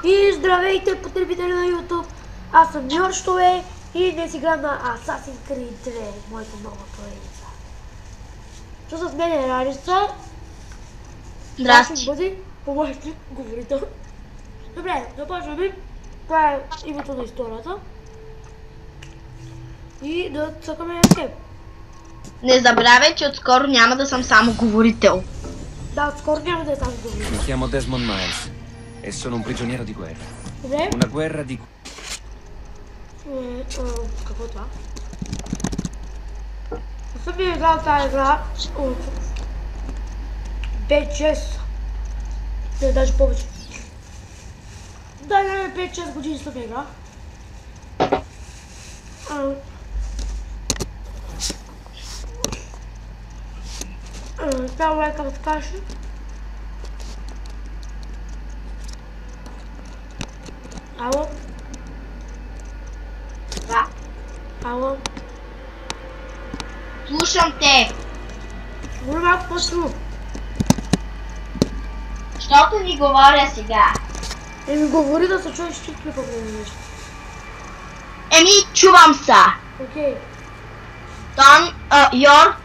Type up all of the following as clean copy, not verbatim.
И здравейте, потребители на YouTube! Аз съм Йорштове и днес играм на Assassin's Creed 2, моята нова поредица. Що с мен е Рарица? Здрасти. Бъди помощник, говорител. Добре, започваме. Това е името на историята. И да цъкаме теб. Не забравяй, че отскоро няма да съм само говорител. Да, скоро няма да е само говорител. Mi chiamo Desmond Miles e sono un prigioniero di guerra. Добре? Una guerra di... Какво е това? Не съм ви играл тази игра от 5-6. Не, даже повече. Да, 5-6 години съм играл. Това е как да кажа. Ало? Да. Ало? Слушам те. Говори малко по-силно. Защото ви говоря сега. Еми говори да се чуеш ти клипа време нещо. Еми, чувам са. Окей. Тон, Йор.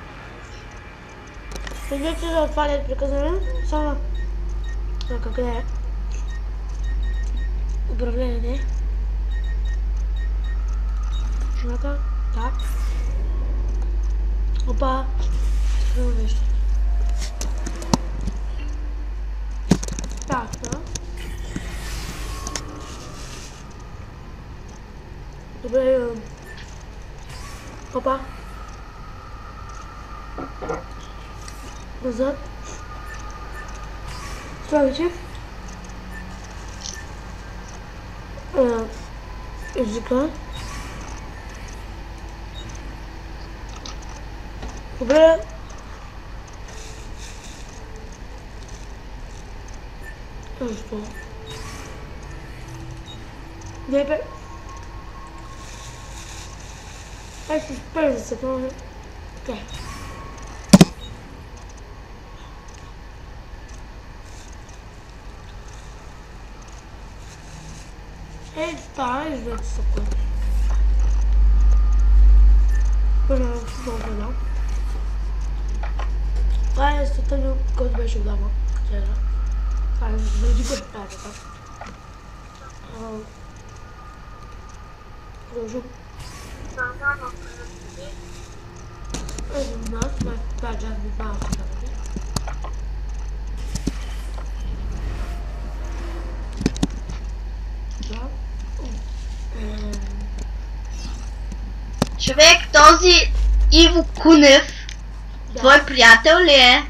Следете за това не приказано. Само... къде е? Управление не. Шумака. Так. Опа. Какво нещо? Так, да. Добре. Опа. Назад. Това вече. Езика. Добре. Защо? Не бе. Ай си спрем за секунда. Така. Ей, става и двете секунди. Първо, много. Това е света, който беше отдавна. Това е преди го това така. Продължим. Ето нас, това е джаз ми малко да бъде. Да. Човек, този Иво Кунев, твой приятел ли е?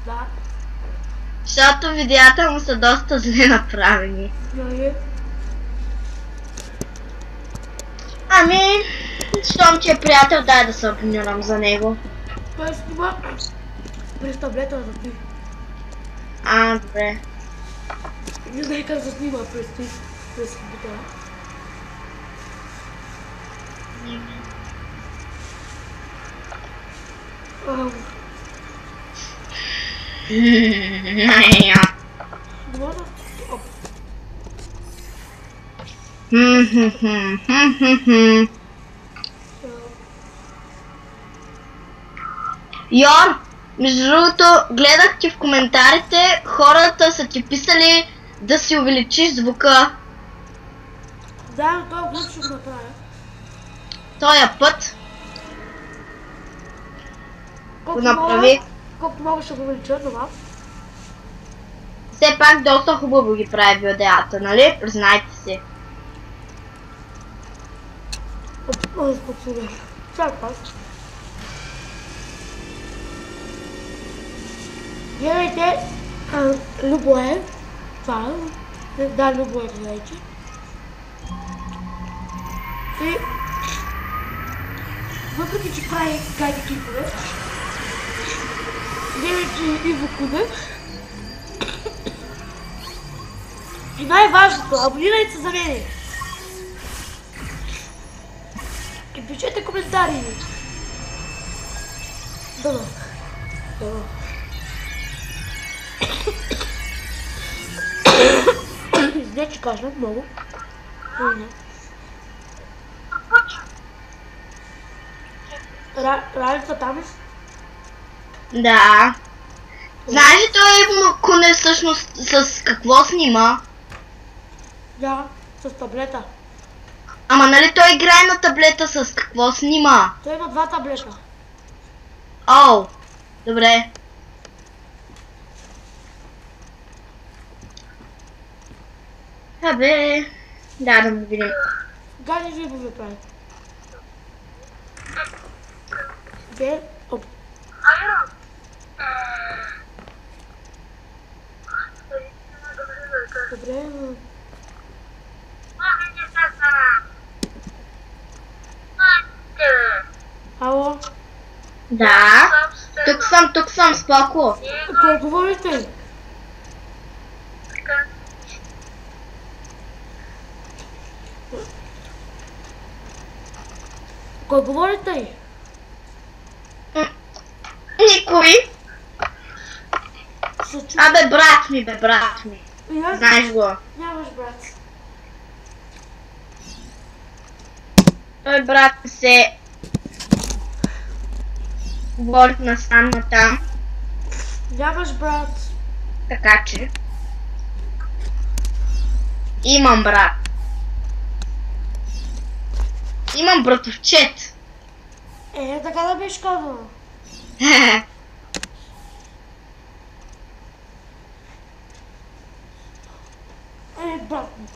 Да. Защото видеята му са доста зле направени. Нали? Ами, щом че е приятел, дай да се абонирам за него. Той снима през таблета за ти. Добре. Не знае как да снима през компютъра. Можно? Оп. Йор, между другото, гледах ти в коментарите, хората са ти писали да си увеличиш звука. Да, но това глуп ще го направя. Тоя път го направи. Колко много ще го увелича на вас? Все пак доста хубаво ги прави видеята, нали? Признайте си. Спокойно. Чак пас. Гледайте, Любо е. Това е. Да, Любо е, гледайте. И... въпреки, че прави гайди клипове, гледайте Иво Кунев. И най-важното, абонирайте се за мене. И пишете коментари. Да. Не, че кажем много. Не. Ралица там е? Да. Знаеш ли той коне всъщност с какво снима? Да, с таблета. Ама нали той играе на таблета, с какво снима? Той има 2 таблета. Оу, добре. Абе, да го видим. Гади живо прави. Де, оп. Добре, ало? Да, тук съм, споко. Кой говорите? Кой говорите? Никой. Абе, брат ми. Знаеш го. Нямаш брат. Той брат се говори насам натам, Нямаш брат. така че имам брат. Имам братовчет. Така да беше казано. Брат ми.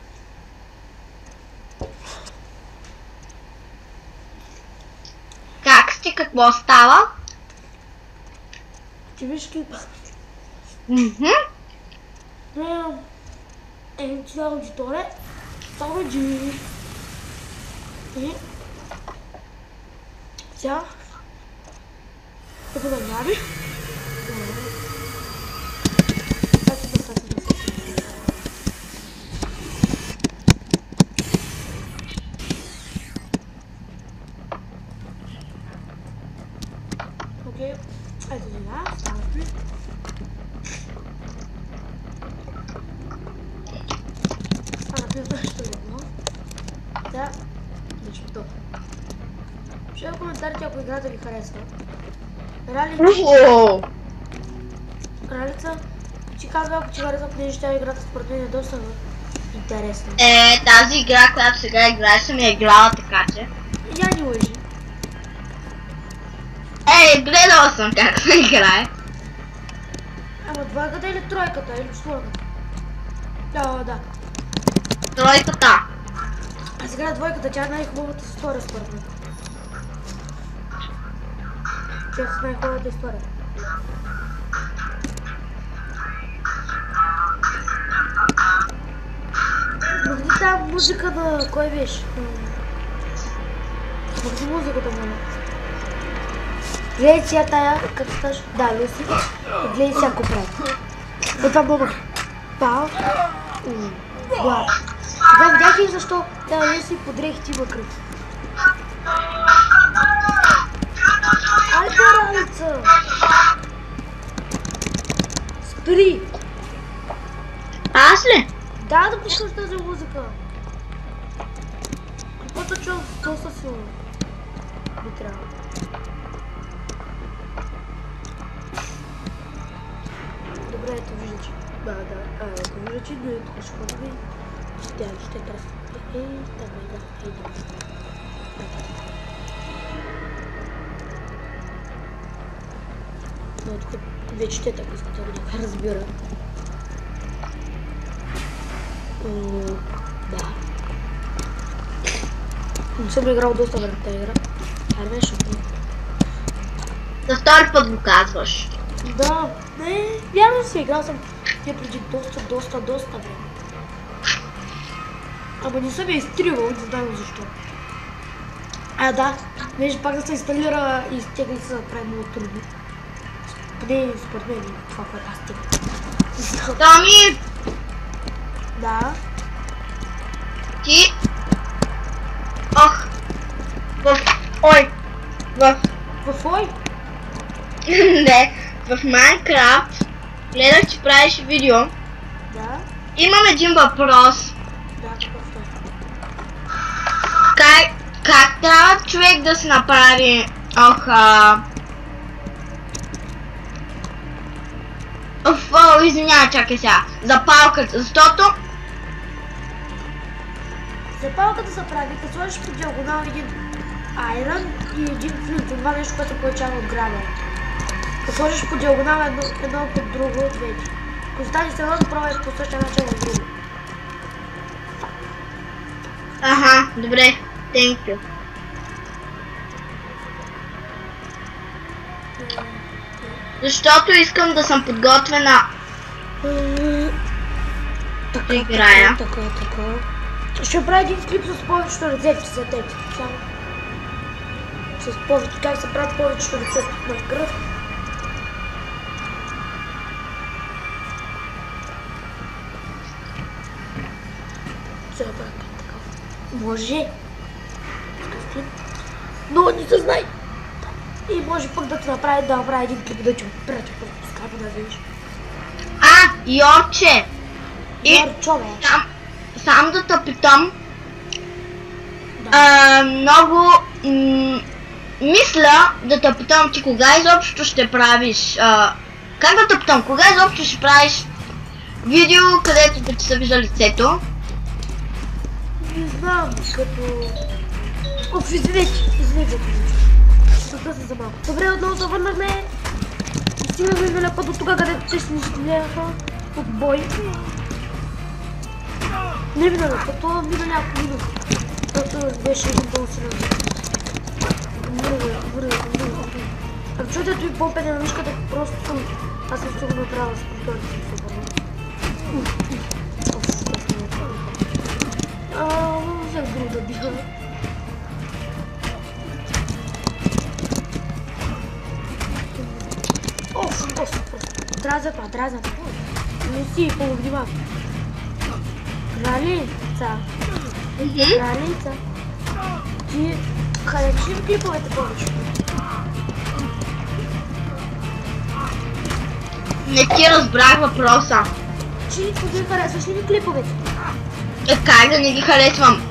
Как сте, какво става? Ти виж клипа. Това аудитория. Това джи. И сега да нави. Окей, ето сега, станахме. Станахме в нашето легло. Сега, нещо готово. Пишете в коментарите, ако играта ви харесва. Ралица, ти казва, ако ти харесва, понеже тя играта според мен е доста интересна. Тази игра, която сега играеш, съм я играла, така че. Я ни лъжи. Гледала съм как се играе. Ама двойката или тройката, или четвърката? Да. Тройката. А сега двойката, тя е най-хубавата история според мен. Тя е най-хубавата история. Махни тази музика на... кой беше? Махни музиката, моля. Гледай сега тая, как сташ? Да, Люси. И гледай сега какво прави. Това мога. Пау. Бла. Сега видях ли защо тая Люси подрех ти има кръв? Айде, Ралица! Спри! Аз ли? Да пускаш тази музика. Каквото чувам доста силно. Би трябва. Добре, ето вижда, че... ето вижда, че дори тук ще ходим. Ще трябва. Давай. Но тук вече те така искат да нека разбира. Да. Не съм играл доста време тази игра. Айде шутно. За втори път го казваш. Да, не, вярно си, играл съм я преди доста време. Ама не съм я изтривал, не знам защо. Да, вече пак да се инсталира и изтегли се направи много трудно. Поне според мен това, което аз стигна. Томи! Да. Ти... Ох! В Ой? Не, в Майнкрафт гледах, че правиш видео. Да. Имам един въпрос. Да, какъв той. Как трябва човек да се направи... извинявай, чакай сега. Запалката, защото... Запалката се прави, като сложиш по диагонал един айрон и един флинт. Това нещо, което се получава от града. Като сложиш по диагонал едно под друго, двете. Ако стане с едно, пробвай по същия начин в друго. Аха, добре. Thank you. Защото искам да съм подготвена да играя. Така. Ще правя един клип с повечето рецепти за теб. Само. С повече, как се правят повечето рецепти в Minecraft. Ще правя така. Може. Но не се знай. И може пък да направя един клип да ти отпратя по скайпа да видиш. Йорче! Йорчо, бе. Сам да те питам. Да. Много... мисля да те питам ти кога изобщо ще правиш... как да те питам, кога изобщо ще правиш видео, където да ти се вижда лицето? Не знам, като... Извинете. Ще се за малко. Добре, отново се върнахме. И стигнахме на път до тук, където те си гледаха от бой. Не мина на път, това мина няколко минути. Защото беше един по-силен. Вървя. Ако чуете той помпене на мишката, просто съм... Аз съм сигурно трябва да се повторя да съм се върна. Взех друго да биха. Драза. Не си, по-внимава. Кралица. Ти харесваш ли клиповете повече? Не ти разбрах въпроса. Ти харесваш ли клиповете? Как да не ги харесвам?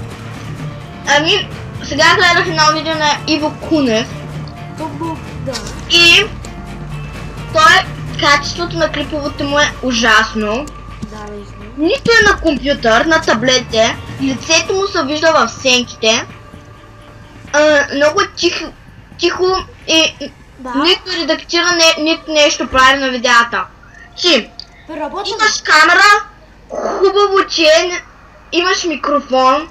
Сега гледах едно видео на Иво Кунев. Да. И качеството на клиповете му е ужасно. Да, наистина. Нито е на компютър, на таблете, лицето му се вижда в сенките. Много тихо и нито редактиране, нито нещо прави на видеята. Имаш камера, хубаво че имаш микрофон,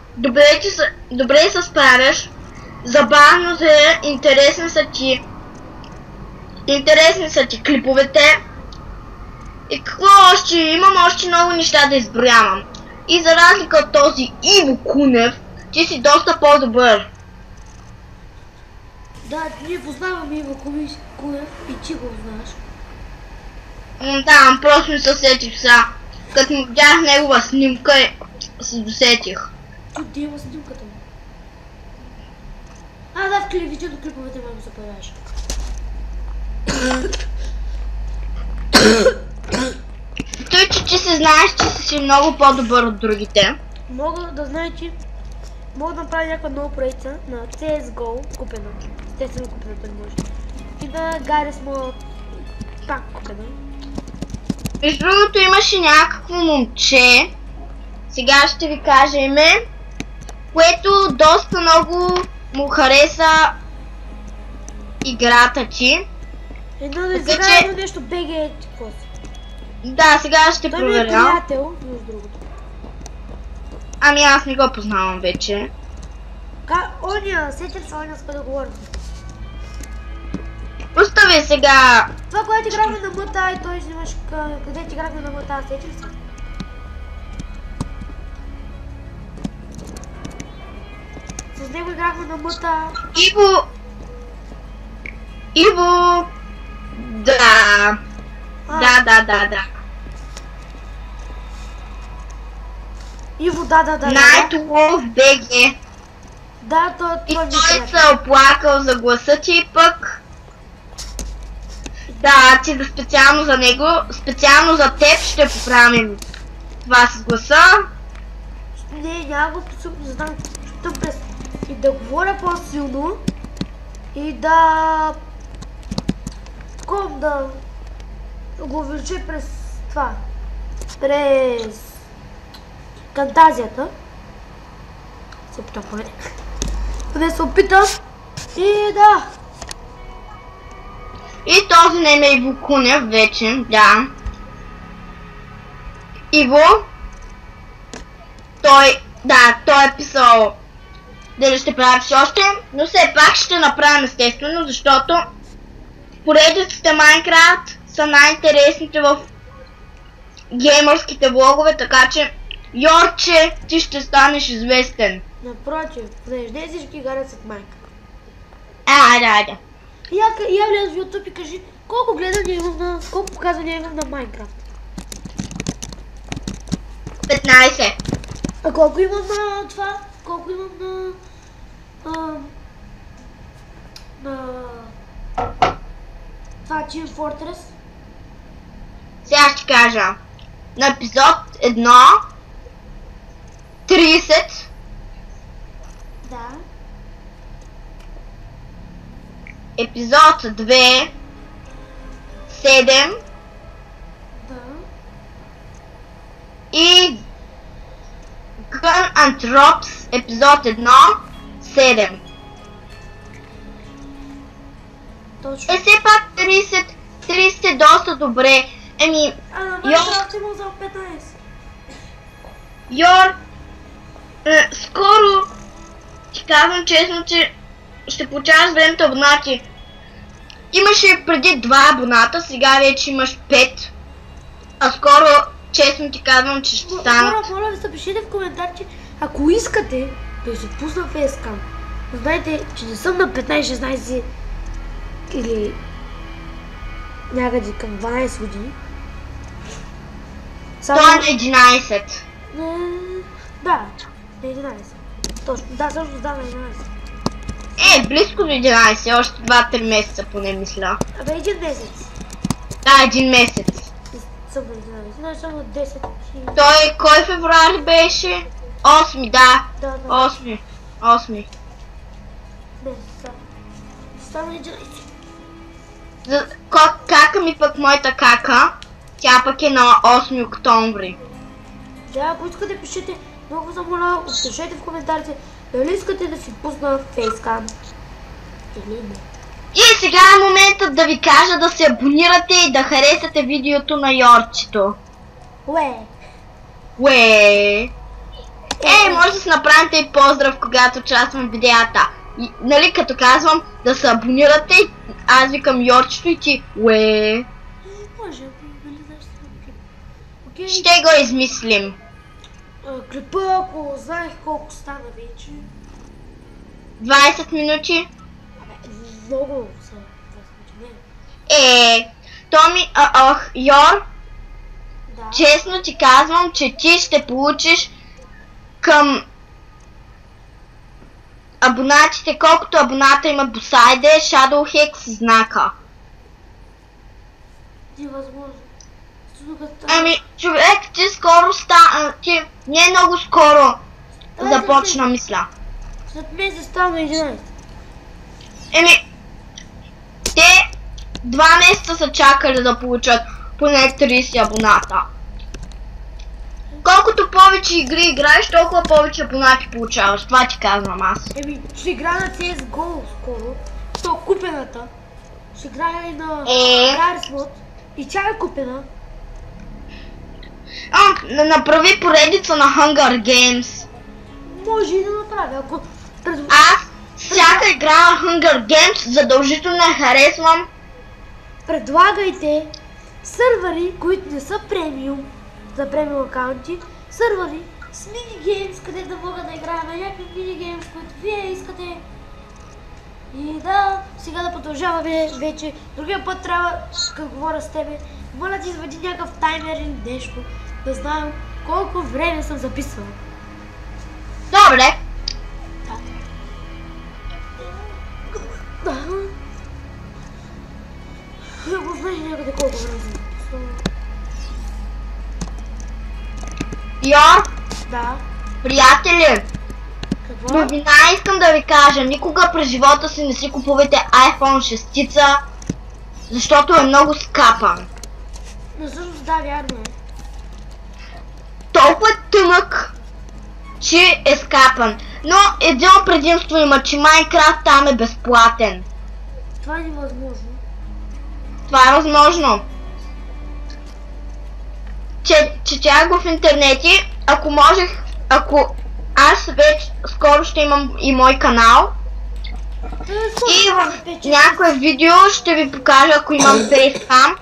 добре се справяш, забавно се, интересни са ти клиповете. И какво още? Имам още много неща да изброявам. И за разлика от този Иво Кунев, ти си доста по-добър. Да, ние познаваме Иво Кунев и ти го знаеш. Да, просто не се сетих сега. Като му видях негова снимка, се досетих. Къде има снимката му? Да, в видеото клиповете ме се появяваш. Той, че ти се знаеш, че си много по-добър от другите. Мога да знае, че мога да направя някаква нова проекта на CSGO купена. Естествено купена той може. И да Гарес му пак купена. Между другото имаше някакво момче, сега ще ви кажа име, което доста много му хареса играта ти. Едно да изиграе едно нещо БГ, какво си? Да, сега ще проверя. Той ми е приятел, между другото. Аз не го познавам вече. Оня, сетя се оня, с който говорим. Остави сега. Това, което играхме на МТА и той взимаш къде ти играхме на МТА, сетя ли се? С него играхме на МТА. Иво. Да. Да. Иво, да. Night Wolf BG. Да, той и той се оплакал за гласа ти пък. Да, ти да специално за него, специално за теб ще поправим това с гласа. Не, няма го посилно, не знам, чута през... И да говоря по-силно и да... Такова да го увеличи през това. През... Фантазията. Се опитам поне. Поне се опитам. И да. И този не е Иво Кунев вече, да. Иво. Той е писал дали ще правиш още, но все пак ще направим естествено, защото поредиците Майнкрафт са най-интересните в геймърските влогове, така че Йорче, ти ще станеш известен. Напротив, понеже не всички харесват Майнкрафт. Айде. Я влез в YouTube и кажи колко гледания имам на... колко показвания имам на Майнкрафт. 15. А колко имам на това? Колко имам на това Team Fortress? Сега ще кажа. На епизод 1 30. Да. Епизод 2 7. Да. И Gun and Drops епизод 1 7. Точно. Все пак 30 е доста добре. А на Майнкрафт имам за 15. Скоро ти казвам честно, че ще получаваш времето абонати. Имаше преди 2 абоната, сега вече имаш 5. А скоро, честно ти казвам, че ще станат. Моля ви се, пишете в коментарите, ако искате да си пусна фейскам. Знаете, че не съм на 15-16 или някъде към 12 години. Той е на 11. Да, на 11. Точно, да, също да, на 11. Близко до 11, още 2-3 месеца поне мисля. Абе, 1 месец. Да, 1 месец. Съм на 11, значи съм на 10. Той кой февруари беше? 8, да. Да. 8. Не, само 11. Кака ми пък моята кака, тя пък е на 8 октомври. Да, ако искате, пишете, много за моля, пишете в коментарите, дали искате да си пусна фейскам или не. И сега е моментът да ви кажа да се абонирате и да харесате видеото на Йорчето. Може да си направите и поздрав, когато участвам в видеята. И, нали, като казвам да се абонирате, аз викам Йорчето и ти Може, нали знаеш Окей. Ще го измислим. Клипа, ако знаех колко стана вече. 20 минути? Много са 20 минути, Томи, Йор, да. честно ти казвам, че ти ще получиш към абонатите, колкото абоната има Босайде, Shadowhex с знака. Невъзможно. Човек, ти скоро ти не е много скоро започна, мисля. След месец стана 11. Те 2 месеца са чакали да получат поне 30 абоната. Колкото повече игри играеш, толкова повече абонати получаваш. Това ти казвам аз. Ще игра на CSGO скоро. То купената. Ще играя и на Garry's Mod. И тя е купена. Направи поредица на Hunger Games. Може и да направя, ако... Аз всяка игра на Hunger Games задължително не харесвам. Предлагайте сървъри, които не са премиум, за премиум акаунти, сървъри с мини-геймс, къде да мога да играя на някакви мини-геймс, които вие искате. И да, сега да продължаваме вече. Другия път трябва, като говоря с тебе, моля ти извади някакъв таймер или нещо, да знам колко време съм записвала. Добре. Да. Да го знаеш някъде колко време съм записвала. Йор? Да. Приятели, Какво? новина искам да ви кажа. Никога през живота си не си купувайте iPhone 6, защото е много скапан. Но всъщност да, вярно е. Толкова е тънък, че е скапан. Но едно предимство има, че Майнкрафт там е безплатен. Това е невъзможно. Това е възможно. Четях го в интернети, ако аз вече скоро ще имам и мой канал. И в някое видео ще ви покажа, ако имам фейскам,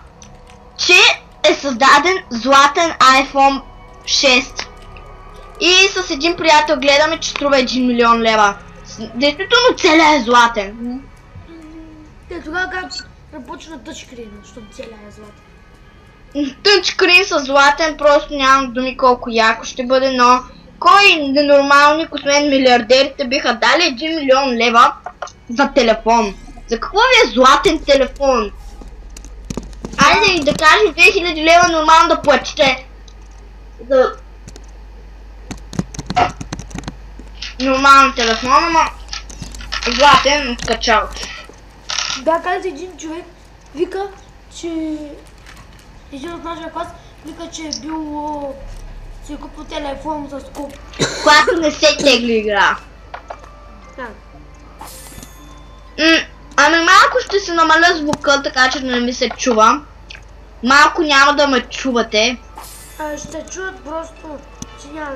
че е създаден златен iPhone 6. И с един приятел гледаме, че струва 1 милион лева. Действително целият е златен. Те тогава как започна тъчкрина, защото целия е златен. Тъчскрин с златен, просто нямам думи колко яко ще бъде, но кой ненормалник, освен милиардерите, биха дали 1 милион лева за телефон? За какво ви е златен телефон? Айде да кажем 2000 лева нормално да платите за нормален телефон, ама златен откачал. Да, каза един човек, вика, че един от нашия клас, вика, че е бил си купил телефон с куп. Когато не се тегли игра. Да. Ами малко ще се намаля звука, така че да не ми се чува. Малко няма да ме чувате. Ще чуят просто, че няма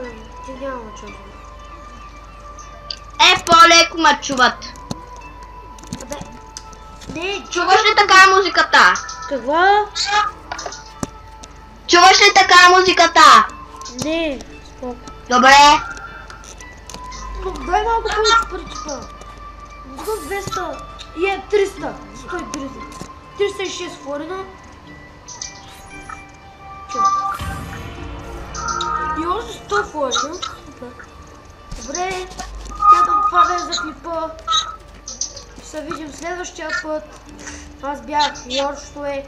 чува. По-леко ме чуват. Абе, не, Чуваш ли така музиката? какво? Чуваш ли така музиката? Не, споко. Добре. Дай малко повече паричка. Защо 200 и е 300, 130. 306 форина. И още 100 форина. Добре, това да е за клипа. Ще се видим следващия път. Аз бях Йоршто е,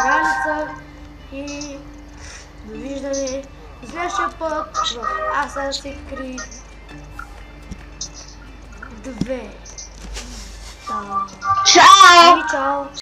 Граница и довиждане следващия път в Assassin's Creed 2. Чао! И чао!